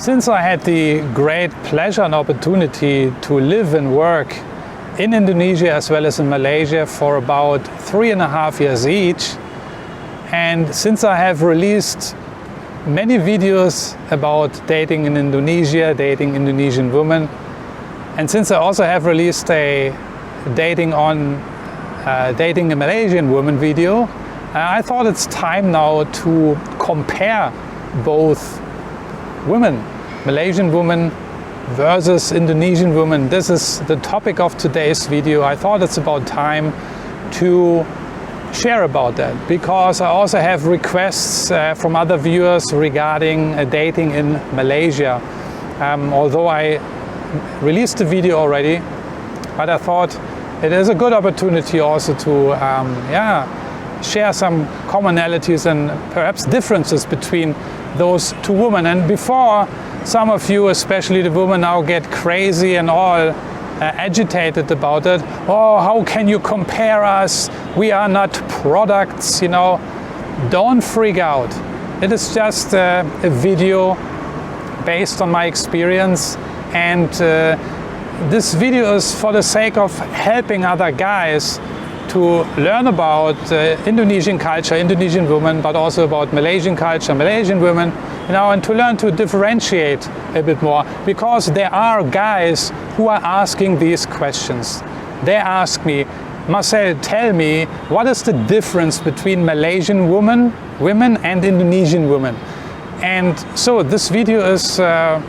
Since I had the great pleasure and opportunity to live and work in Indonesia as well as in Malaysia for about 3.5 years each, and since I have released many videos about dating in Indonesia, dating Indonesian women, and since I also have released a dating a Malaysian woman video, I thought it's time now to compare both women, Malaysian women versus Indonesian women. This is the topic of today's video. I thought it's about time to share about that, because I also have requests from other viewers regarding dating in Malaysia. Although I released the video already, but I thought it is a good opportunity also to share some commonalities and perhaps differences between those two women. And before some of you, especially the women, now get crazy and all agitated about it, oh, how can you compare us? We are not products, you know. Don't freak out. It is just a video based on my experience, and this video is for the sake of helping other guys to learn about Indonesian culture, Indonesian women, but also about Malaysian culture, Malaysian women, you know, and to learn to differentiate a bit more, because there are guys who are asking these questions. They ask me, Marcel, tell me, what is the difference between Malaysian women and Indonesian women? And so this video is, the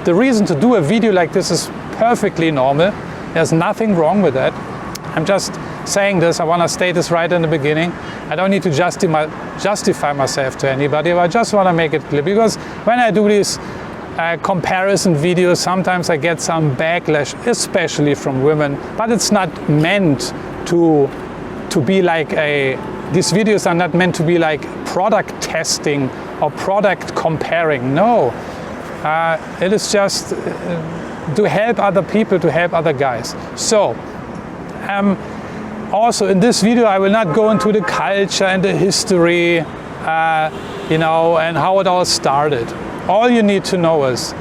reason to do a video like this is perfectly normal. There's nothing wrong with that. I'm just saying this, I want to state this right in the beginning. I don't need to justify myself to anybody, but I just want to make it clear, because when I do these comparison videos, sometimes I get some backlash, especially from women, but it's not meant to be like these videos are not meant to be like product testing or product comparing. No, it is just to help other people, to help other guys. So, also in this video I will not go into the culture and the history, you know, and how it all started. All you need to know is,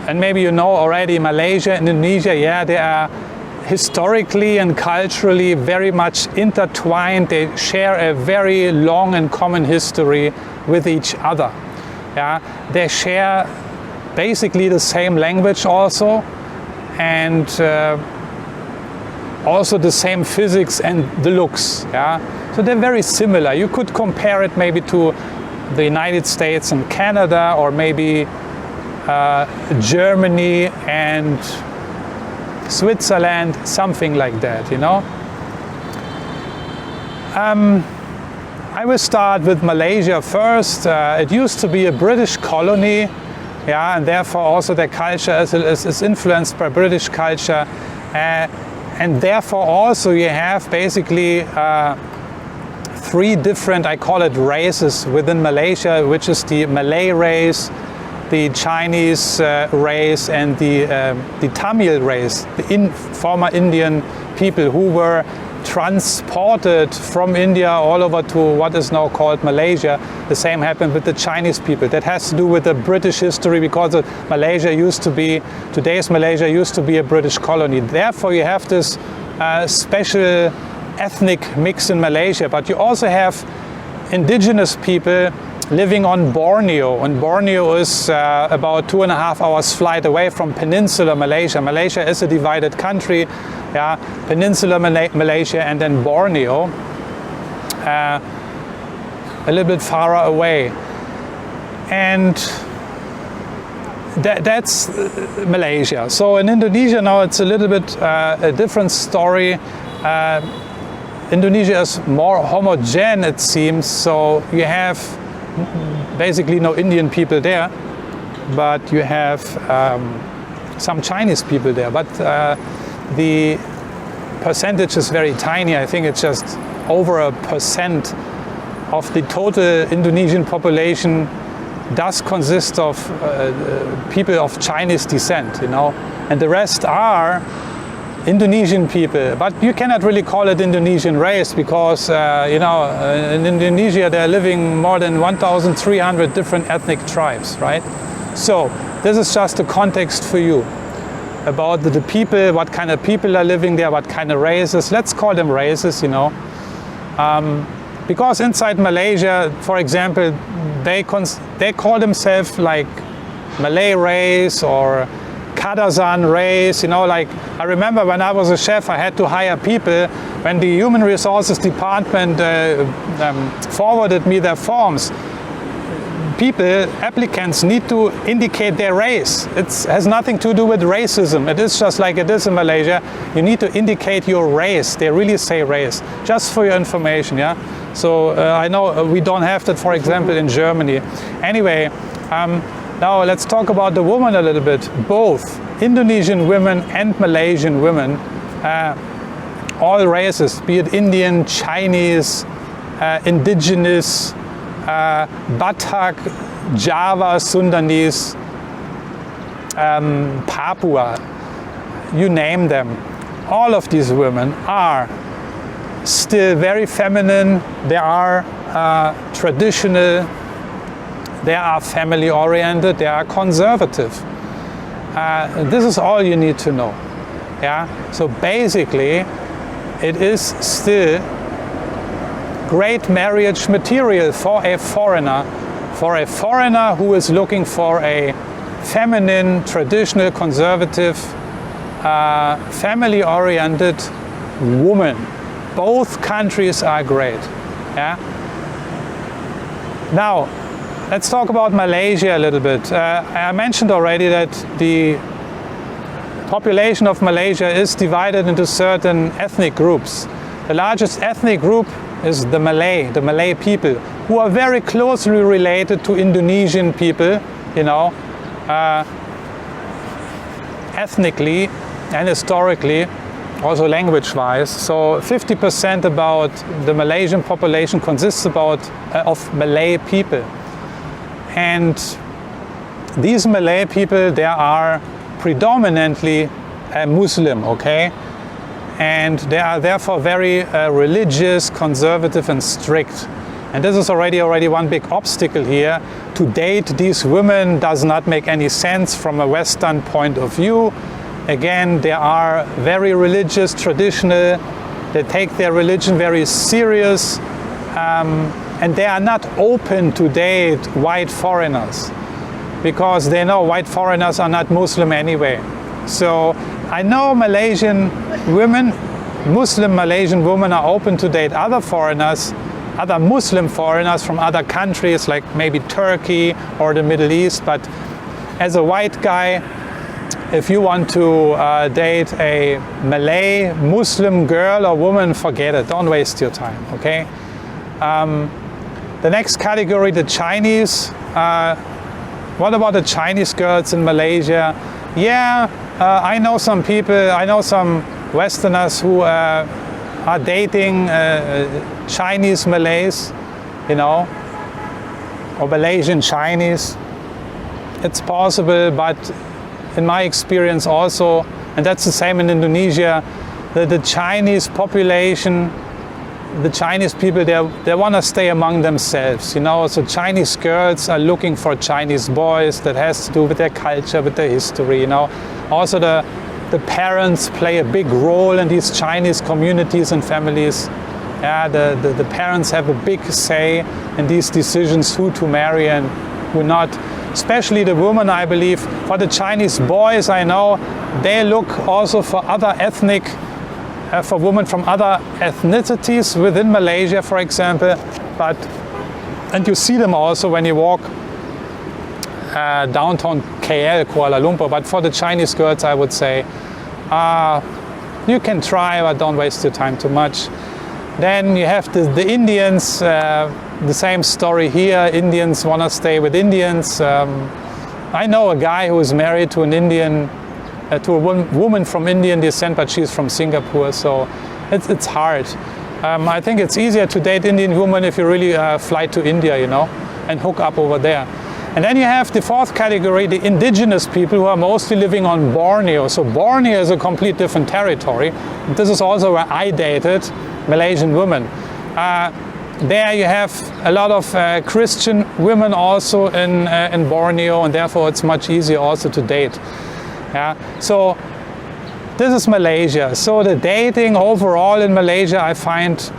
and maybe you know already, Malaysia and Indonesia, yeah, they are historically and culturally very much intertwined. They share a very long and common history with each other. Yeah, they share basically the same language also, and also the same physics and the looks. Yeah, so they're very similar. You could compare it maybe to the United States and Canada, or maybe Germany and Switzerland, something like that, you know. I will start with Malaysia first. It used to be a British colony, yeah, and therefore also their culture is influenced by British culture. And therefore also you have basically 3 different, I call it, races within Malaysia, which is the Malay race, the Chinese race, and the Tamil race, the former Indian people who were transported from India all over to what is now called Malaysia. The same happened with the Chinese people. That has to do with the British history, because Malaysia used to be, today's Malaysia used to be a British colony. Therefore you have this special ethnic mix in Malaysia, but you also have indigenous people living on Borneo, and Borneo is about 2.5 hours flight away from Peninsular Malaysia. Malaysia is a divided country, yeah, Peninsular Malaysia and then Borneo, a little bit far away. And that's Malaysia. So in Indonesia now it's a little bit a different story. Indonesia is more homogeneous, it seems, so you have basically no Indian people there, but you have some Chinese people there, but the percentage is very tiny. I think it's just over 1% of the total Indonesian population does consist of people of Chinese descent, you know, and the rest are Indonesian people, but you cannot really call it Indonesian race because, in Indonesia there are living more than 1,300 different ethnic tribes, right? So this is just a context for you about the people, what kind of people are living there, what kind of races. Let's call them races, because inside Malaysia, for example, they call themselves like Malay race or Kadazan race, like I remember when I was a chef, I had to hire people. When the human resources department forwarded me their forms, applicants need to indicate their race. It has nothing to do with racism. It is just like it is in Malaysia. You need to indicate your race. They really say race, just for your information, yeah? So I know we don't have that, for example, in Germany. Anyway, now let's talk about the woman a little bit. Both Indonesian women and Malaysian women, all races, be it Indian, Chinese, indigenous, Batak, Java, Sundanese, Papua, you name them. All of these women are still very feminine. They are traditional. They are family oriented, they are conservative. This is all you need to know. Yeah? So basically, it is still great marriage material for a foreigner who is looking for a feminine, traditional, conservative, family oriented woman. Both countries are great. Yeah? Now, let's talk about Malaysia a little bit. I mentioned already that the population of Malaysia is divided into certain ethnic groups. The largest ethnic group is the Malay people, who are very closely related to Indonesian people, ethnically and historically, also language-wise. So 50% about the Malaysian population consists of Malay people. And these Malay people, they are predominantly Muslim, okay? And they are therefore very religious, conservative and strict. And this is already one big obstacle here. To date these women does not make any sense from a Western point of view. Again, they are very religious, traditional. They take their religion very serious. And they are not open to date white foreigners because they know white foreigners are not Muslim anyway. So I know Muslim Malaysian women are open to date other foreigners, other Muslim foreigners from other countries like maybe Turkey or the Middle East. But as a white guy, if you want to date a Malay Muslim girl or woman, forget it. Don't waste your time, okay? The next category, the Chinese. What about the Chinese girls in Malaysia? Yeah, I know some people, I know some Westerners who are dating Chinese Malays, or Malaysian Chinese. It's possible, but in my experience also, and that's the same in Indonesia, the Chinese population, the Chinese people, they want to stay among themselves, so Chinese girls are looking for Chinese boys. That has to do with their culture, with their history, Also the parents play a big role in these Chinese communities and families. Yeah, the parents have a big say in these decisions, who to marry and who not. Especially the women, I believe. For the Chinese boys, I know, they look also for other for women from other ethnicities within Malaysia, for example. And you see them also when you walk downtown KL, Kuala Lumpur. But for the Chinese girls, I would say, you can try, but don't waste your time too much. Then you have the Indians, the same story here. Indians want to stay with Indians. I know a guy who is married to an Indian, to a woman from Indian descent, but she's from Singapore, so it's hard. I think it's easier to date Indian women if you really fly to India, and hook up over there. And then you have the fourth category, the indigenous people who are mostly living on Borneo. So Borneo is a complete different territory. This is also where I dated Malaysian women. There you have a lot of Christian women also in Borneo, and therefore it's much easier also to date. Yeah. So this is Malaysia. So the dating overall in Malaysia I find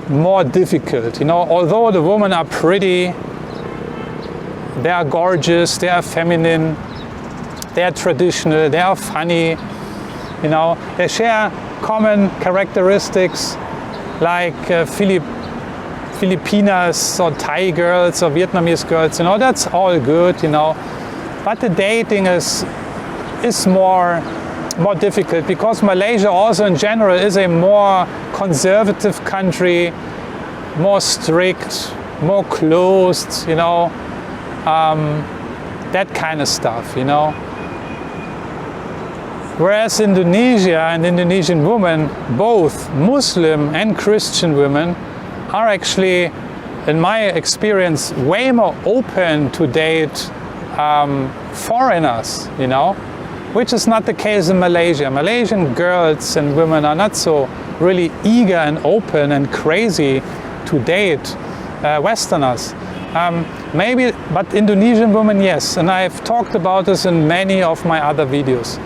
more difficult. You know, although the women are pretty, they are gorgeous, they are feminine, they are traditional, they are funny, you know, they share common characteristics like Filipinas or Thai girls or Vietnamese girls, you know, that's all good, you know. But the dating is more difficult because Malaysia also in general is a more conservative country, more strict, more closed, you know, that kind of stuff, you know. Whereas Indonesia and Indonesian women, both Muslim and Christian women, are actually, in my experience, way more open to date foreigners, you know, which is not the case in Malaysia. Malaysian girls and women are not so really eager and open and crazy to date Westerners. Maybe, but Indonesian women, yes, and I've talked about this in many of my other videos.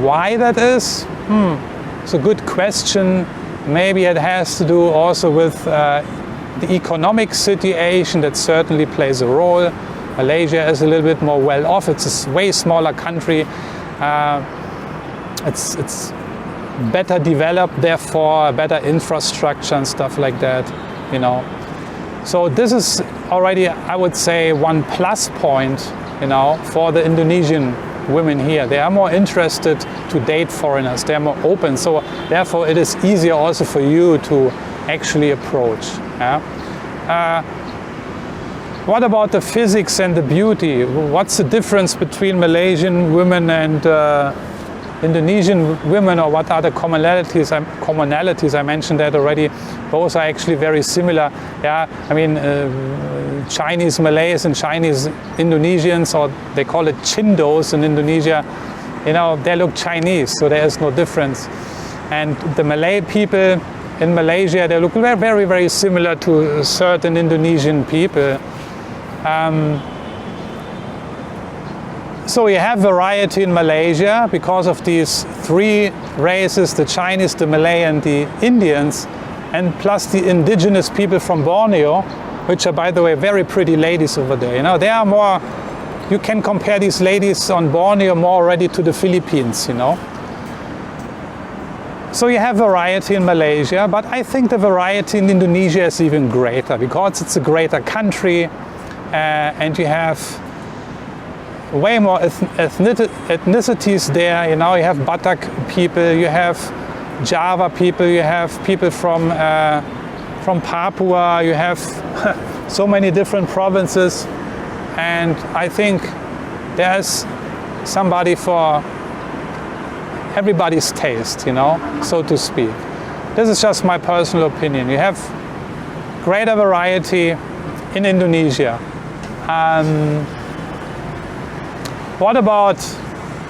Why that is? It's a good question. Maybe it has to do also with the economic situation that certainly plays a role. Malaysia is a little bit more well off. It's a way smaller country. It's better developed, therefore better infrastructure and stuff like that, you know. So this is already, I would say, one plus point, you know, for the Indonesian women here. They are more interested to date foreigners. They are more open. So therefore it is easier also for you to actually approach. Yeah? What about the physics and the beauty? What's the difference between Malaysian women and Indonesian women, or what are the commonalities? I mentioned that already. Both are actually very similar. Yeah, I mean, Chinese Malays and Chinese Indonesians, or they call it Chindos in Indonesia, you know, they look Chinese, so there is no difference. And the Malay people in Malaysia, they look very, very, very similar to certain Indonesian people. So you have variety in Malaysia because of these three races, the Chinese, the Malay and the Indians, and plus the indigenous people from Borneo, which are, by the way, very pretty ladies over there. You know, they are more, you can compare these ladies on Borneo more already to the Philippines, you know. So you have variety in Malaysia, but I think the variety in Indonesia is even greater because it's a greater country, and you have way more ethnicities there. You know, you have Batak people, you have Java people, you have people from Papua, you have so many different provinces, and I think there's somebody for everybody's taste, you know, so to speak. This is just my personal opinion. You have greater variety in Indonesia. What about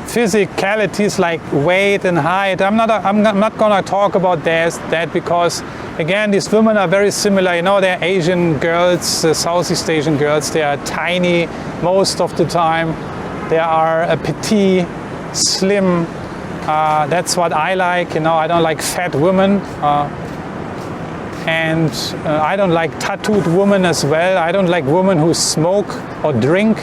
physicalities like weight and height? I'm not gonna talk about that because, again, these women are very similar. You know, they're Asian girls, Southeast Asian girls. They are tiny most of the time. They are petite, slim. That's what I like. You know, I don't like fat women. And I don't like tattooed women as well. I don't like women who smoke or drink.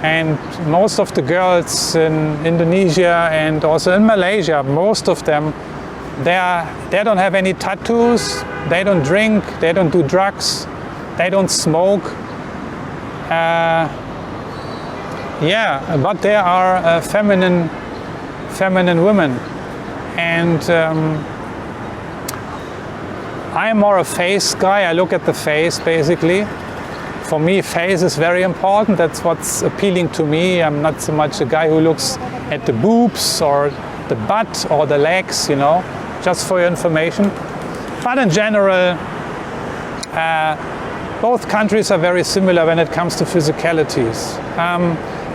And most of the girls in Indonesia and also in Malaysia, most of them, they don't have any tattoos, they don't drink, they don't do drugs, they don't smoke. Yeah, but they are feminine women. And I'm more a face guy. I look at the face basically. For me, face is very important. That's what's appealing to me. I'm not so much a guy who looks at the boobs or the butt or the legs, you know, just for your information. But in general, both countries are very similar when it comes to physicalities.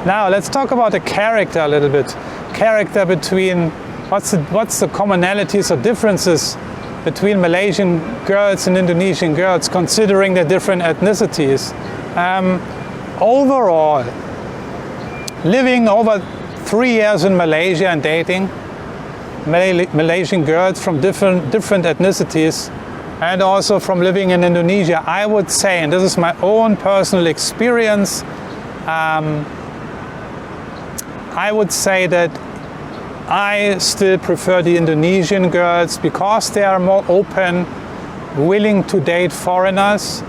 Now let's talk about the character a little bit. Character between, what's the commonalities or differences between Malaysian girls and Indonesian girls, considering the different ethnicities. Overall, living over 3 years in Malaysia and dating Malaysian girls from different ethnicities, and also from living in Indonesia, I would say, and this is my own personal experience, I would say that I still prefer the Indonesian girls because they are more open, willing to date foreigners.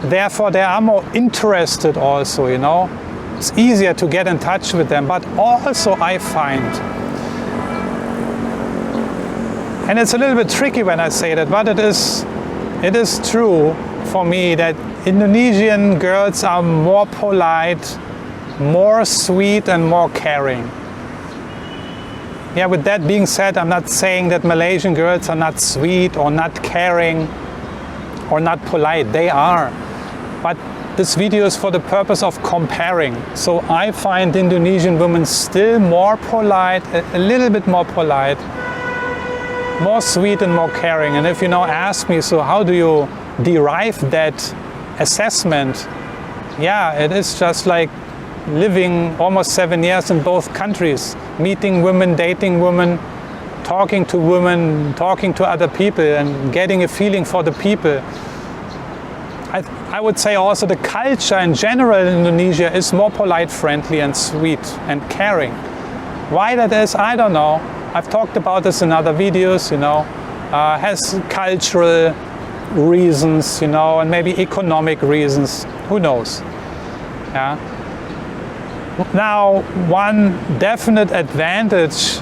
Therefore, they are more interested also, you know. It's easier to get in touch with them. But also I find, and it's a little bit tricky when I say that, but it is true for me that Indonesian girls are more polite, more sweet and more caring. Yeah, with that being said, I'm not saying that Malaysian girls are not sweet or not caring or not polite. They are. But this video is for the purpose of comparing. So I find Indonesian women still more polite, a little bit more polite, more sweet and more caring. And if you now ask me, so how do you derive that assessment? Yeah, it is just like living almost 7 years in both countries, meeting women, dating women, talking to women, talking to other people and getting a feeling for the people. I would say also the culture in general in Indonesia is more polite, friendly and sweet and caring. Why that is, I don't know. I've talked about this in other videos, you know. Has cultural reasons, you know, and maybe economic reasons. Who knows? Yeah. Now, one definite advantage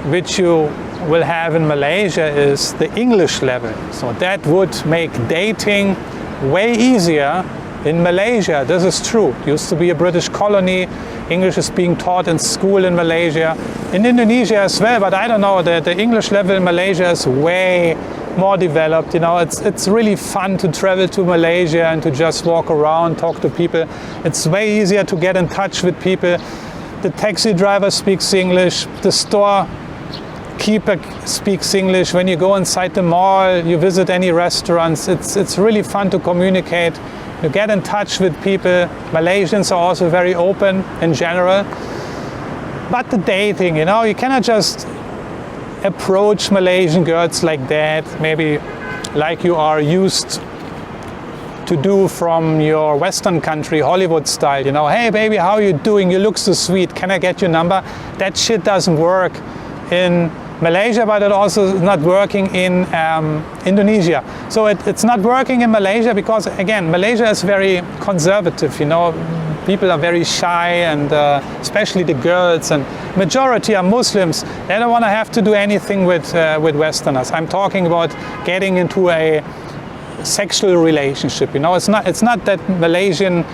which you will have in Malaysia is the English level. So that would make dating way easier in Malaysia. This is true. It used to be a British colony. English is being taught in school in Malaysia. In Indonesia as well, but I don't know, the English level in Malaysia is way more developed. You know, it's really fun to travel to Malaysia and to just walk around, talk to people. It's way easier to get in touch with people. The taxi driver speaks English. The store keeper speaks English. When you go inside the mall, you visit any restaurants, it's really fun to communicate. You get in touch with people. Malaysians are also very open in general. But the dating, you know, you cannot just approach Malaysian girls like that, maybe like you are used to do from your Western country, Hollywood style, you know, hey baby, how are you doing? You look so sweet, can I get your number? That shit doesn't work in Malaysia, but it also is not working in Indonesia. So it's not working in Malaysia because, again, Malaysia is very conservative, you know. People are very shy, and especially the girls, and majority are Muslims. They don't want to have to do anything with Westerners. I'm talking about getting into a sexual relationship. You know, it's not that Malaysian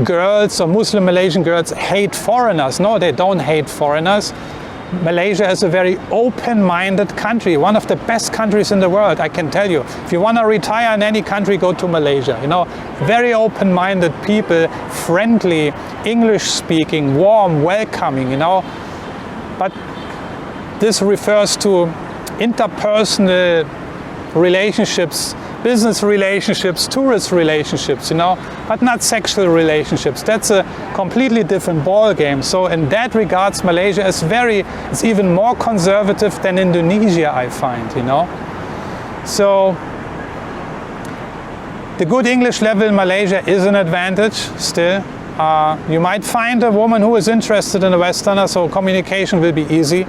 girls or Muslim Malaysian girls hate foreigners. No, they don't hate foreigners. Malaysia is a very open-minded country, one of the best countries in the world, I can tell you. If you want to retire in any country, go to Malaysia. You know, very open-minded people, friendly, English-speaking, warm, welcoming, you know. But this refers to interpersonal relationships, business relationships, tourist relationships, you know, but not sexual relationships. That's a completely different ball game. So in that regards, Malaysia is it's even more conservative than Indonesia, I find, you know. So the good English level in Malaysia is an advantage still. You might find a woman who is interested in a Westerner, so communication will be easy.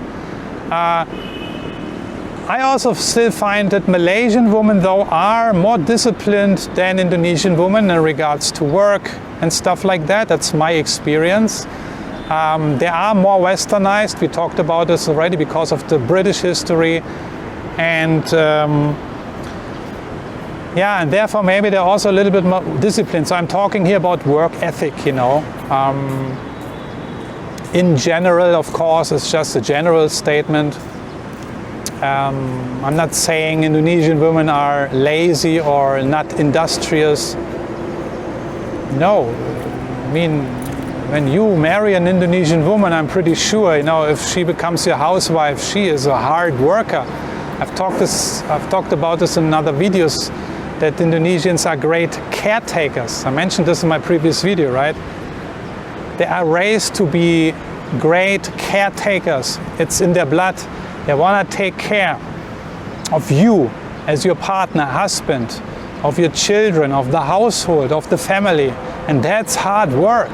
I also still find that Malaysian women, though, are more disciplined than Indonesian women in regards to work and stuff like that. That's my experience. They are more westernized. We talked about this already because of the British history. And yeah, and therefore maybe they're also a little bit more disciplined. So I'm talking here about work ethic, you know. In general, of course, it's just a general statement. I'm not saying Indonesian women are lazy or not industrious. No, I mean, when you marry an Indonesian woman, I'm pretty sure, you know, if she becomes your housewife, she is a hard worker. I've talked about this in other videos, that Indonesians are great caretakers. I mentioned this in my previous video, right? They are raised to be great caretakers. It's in their blood. They want to take care of you as your partner, husband, of your children, of the household, of the family. And that's hard work,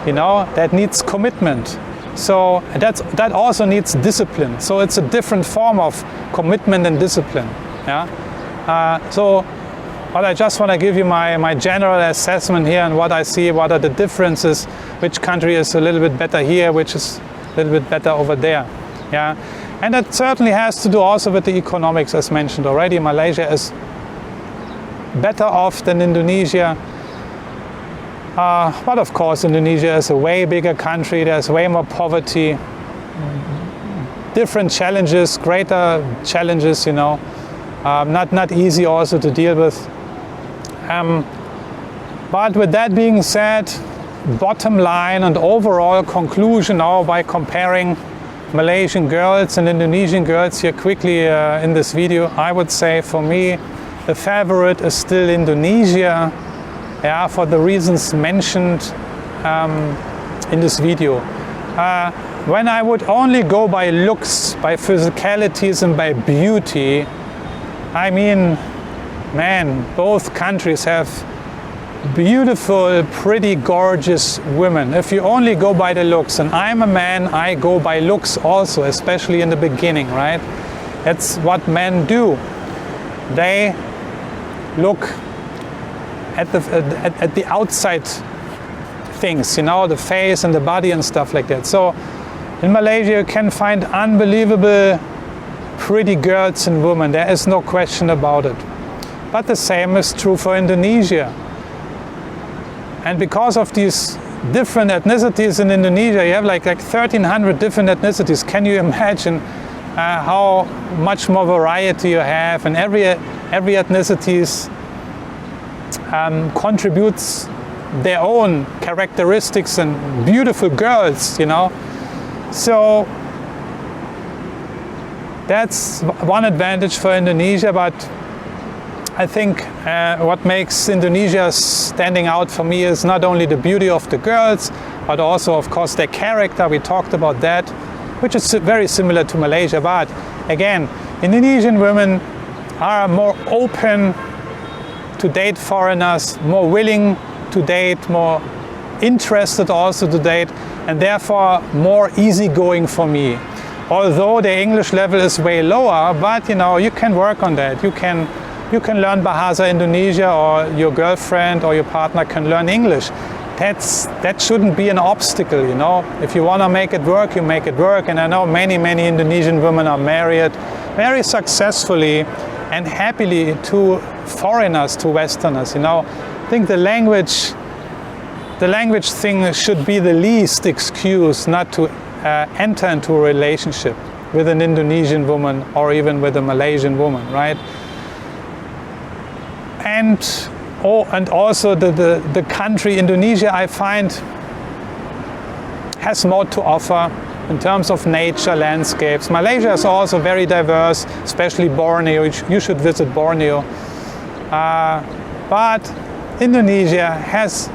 you know, that needs commitment. So that also needs discipline. So it's a different form of commitment and discipline. Yeah. But I just want to give you my general assessment here and what I see, what are the differences, which country is a little bit better here, which is a little bit better over there. Yeah. And that certainly has to do also with the economics, as mentioned already. Malaysia is better off than Indonesia. But of course, Indonesia is a way bigger country. There's way more poverty, different challenges, greater challenges, you know, not easy also to deal with. But with that being said, bottom line and overall conclusion now by comparing Malaysian girls and Indonesian girls here quickly in this video, I would say for me the favorite is still Indonesia, yeah, for the reasons mentioned in this video. When I would only go by looks, by physicalities and by beauty, I mean, man, both countries have beautiful, pretty gorgeous women. If you only go by the looks, and I'm a man, I go by looks also, especially in the beginning, right? That's what men do. They look at the outside things, you know, the face and the body and stuff like that. So in Malaysia you can find unbelievable pretty girls and women. There is no question about it. But the same is true for Indonesia. And because of these different ethnicities in Indonesia, you have like 1,300 different ethnicities. Can you imagine how much more variety you have? And every ethnicity contributes their own characteristics and beautiful girls, you know. So that's one advantage for Indonesia, but I think what makes Indonesia standing out for me is not only the beauty of the girls, but also, of course, their character. We talked about that, which is very similar to Malaysia. But again, Indonesian women are more open to date foreigners, more willing to date, more interested also to date, and therefore more easygoing for me. Although the English level is way lower, but you know, you can work on that. You can learn Bahasa Indonesia, or your girlfriend or your partner can learn English. That shouldn't be an obstacle, you know. If you want to make it work, you make it work. And I know many Indonesian women are married very successfully and happily to foreigners, to Westerners, you know. I think the language thing should be the least excuse not to enter into a relationship with an Indonesian woman or even with a Malaysian woman, right? And also the country Indonesia, I find, has more to offer in terms of nature, landscapes. Malaysia is also very diverse, especially Borneo. You should visit Borneo. But Indonesia has,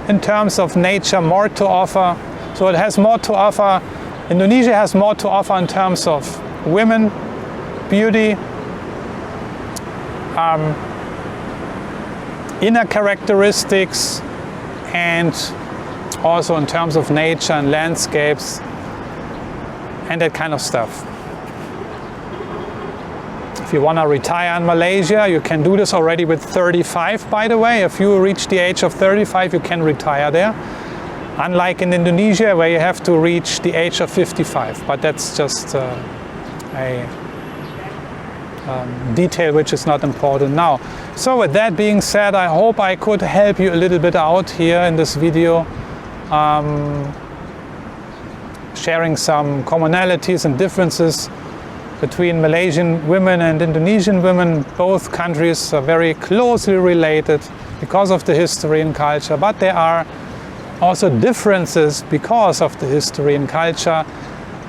in terms of nature, more to offer. So it has more to offer. Indonesia has more to offer in terms of women, beauty, inner characteristics, and also in terms of nature and landscapes and that kind of stuff. If you want to retire in Malaysia, you can do this already with 35, by the way. If you reach the age of 35, you can retire there. Unlike in Indonesia, where you have to reach the age of 55. But that's just a detail which is not important now. So with that being said, I hope I could help you a little bit out here in this video, sharing some commonalities and differences between Malaysian women and Indonesian women. Both countries are very closely related, because of the history and culture, but there are also differences because of the history and culture.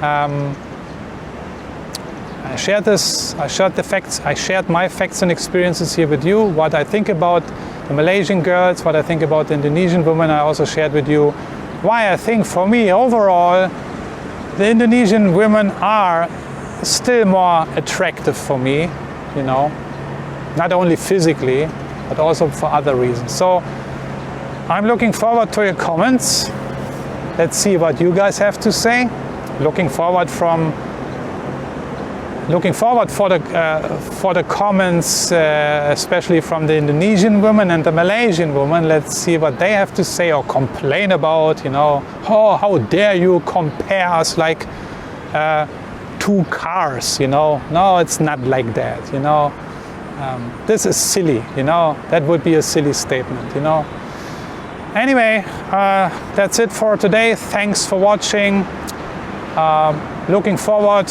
I shared my facts and experiences here with you, what I think about the Malaysian girls, what I think about the Indonesian women. I also shared with you why I think, for me overall, the Indonesian women are still more attractive for me, you know, not only physically, but also for other reasons. So I'm looking forward to your comments. Let's see what you guys have to say. Looking forward for the comments, especially from the Indonesian women and the Malaysian women. Let's see what they have to say or complain about, you know. Oh, how dare you compare us like two cars, you know. No, it's not like that, you know. This is silly, you know. That would be a silly statement, you know. Anyway, that's it for today. Thanks for watching. Looking forward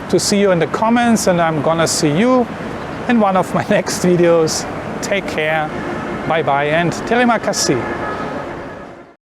to see you in the comments, and I'm gonna see you in one of my next videos. Take care, bye bye, and terima kasih.